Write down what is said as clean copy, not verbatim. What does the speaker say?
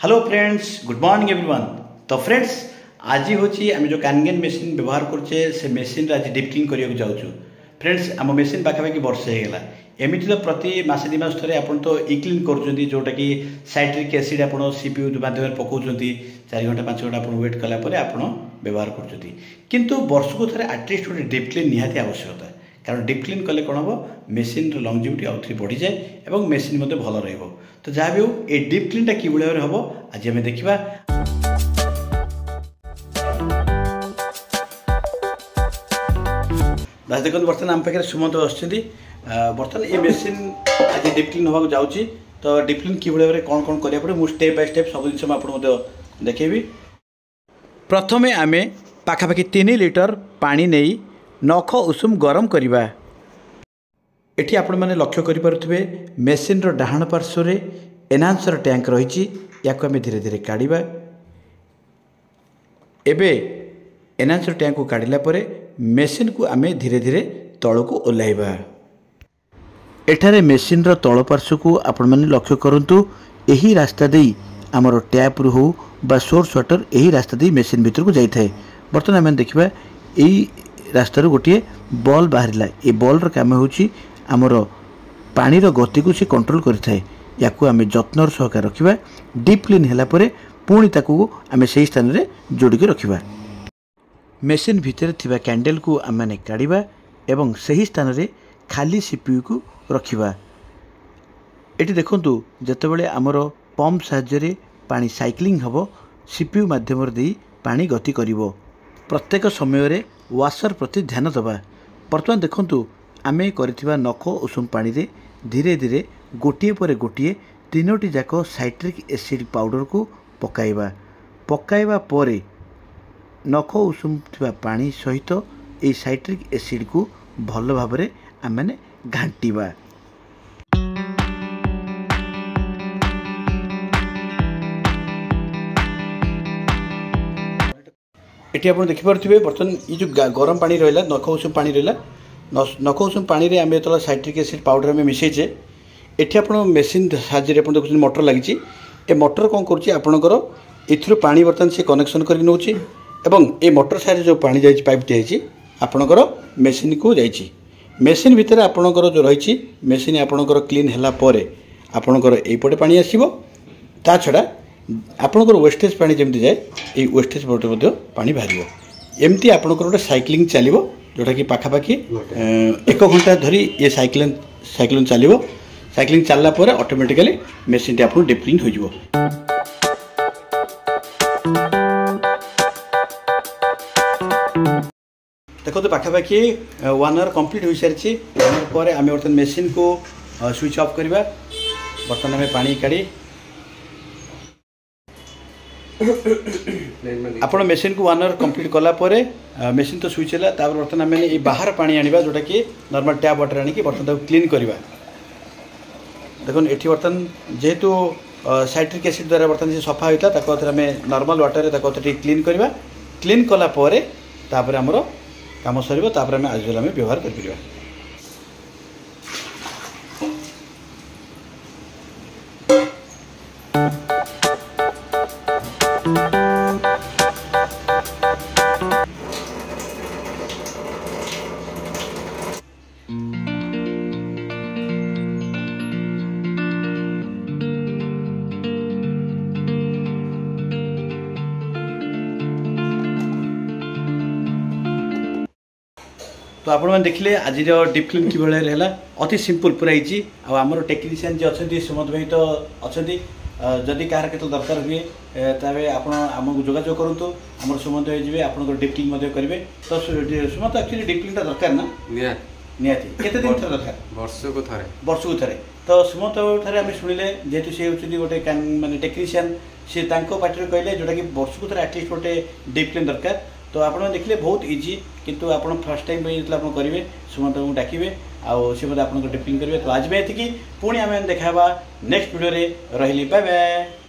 Hello friends, good morning everyone. तो friends, आज हूँ आम जो कैनगेन मेसीन व्यवहार करुचे से मेसीन आज डीप क्लीन करने जाऊँ। फ्रेंड्स, आम मेसीन पाखापाखि वर्ष होगा। एमती तो प्रति मसे दि मास थे आप तो इ क्लीन कर जोटा कि साइट्रिक एसिड आप सीपीयू माध्यम पकाउं 4 घंटा 5 घंटा आप वेट कलापर आप व्यवहार कर वर्ष को थे आटलिस्ट गोटे डीप क्लीन निहाती आवश्यकता। कारण डीप क्लीन कले कौन हम मेसीन लंगजिविटी आउ थे बढ़ी जाए और मेसीन भल रहा। तो जहाँ भी हो ये डीप क्लीनटा कि भाव हम आज आम देखा। बस देखो बर्तमान आम पाखे सुमंत आसुँच। बर्तमान ये मेसीन आज डीप क्लीन होगा जाऊँगी। तो डीप क्लीन कि भाव कौन कौन करा पड़े मुझे स्टेप बाय स्टेप सब जिन आपको देखेबी। प्रथमे आम पाखापाखि 3 लिटर पानी नहीं नख उषुम गरम करवा। एठी आपण माने लक्ष्य करि पारुथिबे मेसीन रो डाहाण पार्श्व रे एनहांसर टैंक रही। या धीरे धीरे काढ़ा। एबे एनहांसर टैंक को काढ़ला परे मेसीन को आमे धीरे धीरे तल को ओह्लाइबा। एठारे मेसीन रो तल पार्श्व को आपण माने लक्ष्य करंतु। एही रास्ता देई हमर टैप रु हो बा सोर्स वाटर एही रास्ता देई मेसीन भीतर को जाई थाए। बर्तमान आमे देखिबा एही रास्तार गोटे बॉल बाहर। ये बॉल काम होची आमर पानी गति को सी कंट्रोल करें। या आम जत्नर सहकार रखा। डीप क्लीन है पुणी ताकू आम से स्थान में जोड़िक रखा। मेसीन भितर थिबा कैंडल को आम मैंने काढ़ा एवं सही स्थान में खाली सीपीयू को रखा। ये देखु जितेबाला आमर पंप साहाय्य पानी साइक्लिंग हम सीपीयू माध्यम दे पानी गति कर। प्रत्येक समय वाशर प्रति ध्यान दबा। बर्तमान देखु आमे करिथिबा नख उषुम पानी रे धीरे धीरे गोटे पर गोटे 3टी जाक साइट्रिक एसिड पाउडर को पकाइबा परे नख उषुम थिबा पानी सहित ए साइट्रिक एसिड को भल भाबरे आमे घांटीबा। ये आप देखिपे बर्तमान ये जो गरम पानी रहा नख उषुम पानी रहा नख उषुम पानी रे आम जो साइट्रिक एसिड पाउडर आम मिसेचे ये आप मेसीन साहाଯ୍य देखते मोटर लगी। ए मोटर कौन कर इथु पानी बर्तमान से कनेक्शन कर नौची एवं ए मोटर साइड जो पानी जाइए पाइप दिखाई आपणकर मेसीन को जाइए। मेसीन भितर आपणकर जो रही मेसीन आपणकर क्लीन है आपणकर यपटे पानी आसो। ता छड़ा आपणकर वेस्टेज पानी जमी जाए ये वेस्टेज पटे पानी बाहर। एमती आपणकर गोटे साइक्लिंग चलो जोटा कि पाखापाखि 1 घंटा धरी ये साइक्लिंग चलो। साइक्लिंग चलला पर ऑटोमेटिकली मेसीन आप डीप क्लीन हो। देखो तो पाखापाखि 1 आवर कंप्लीट हो सारी। 1 आवर पर आम बर्तमान मेसीन को स्विच ऑफ करवा। बर्तमान आम पानी काढ़ी आपण मेसीन को 1 आवर कंप्लीट कला परे मेसीन तो स्विच है। बर्तमान आम ये बाहर पानी आनिबा जोटा कि नॉर्मल टैप वाटर आनिकी बर्तमान क्लीन करवा। देखो ये बर्तमान जेहेतु साइट्रिक एसिड द्वारा बर्तमान सफा होता आम नॉर्मल वाटर क्लीन करवा। क्लीन कला परे तापर आमर काम सर तापर आम आज व्यवहार कर। तो आप देखिले आज डीप क्लीन कि भाई है अति सिंपल पूरा इजी। आमर टेक्नीशियन जी अच्छा सुमंत भाई तो अच्छा जदि कहार के दरकार हुए तेज आपको जोगाजोग करूँ। आम सुमंत भाई जी आप डीप क्लीन करेंगे। तो सुमंत एक्चुअली डीप क्लीन दरकार ना निहाती केते दिन थर दरकार? वर्ष को थे। तो सुमंत ठारे आम शुणिले जेहेतु सी होती गोटे माने टेक्नीशियन सी पार्टी कहले जोटा कि वर्ष को थे एटलिस्ट गोटे डीप क्लीन दरकार। तो आप देखिले बहुत इजी किंतु आप फर्स्ट टाइम आप करेंगे सुमंत को डाकिबे आउ सी आप डीप क्लीन करेंगे। तो आज में ये पुणी आम देखा नेक्स्ट वीडियो रे रही। Bye bye.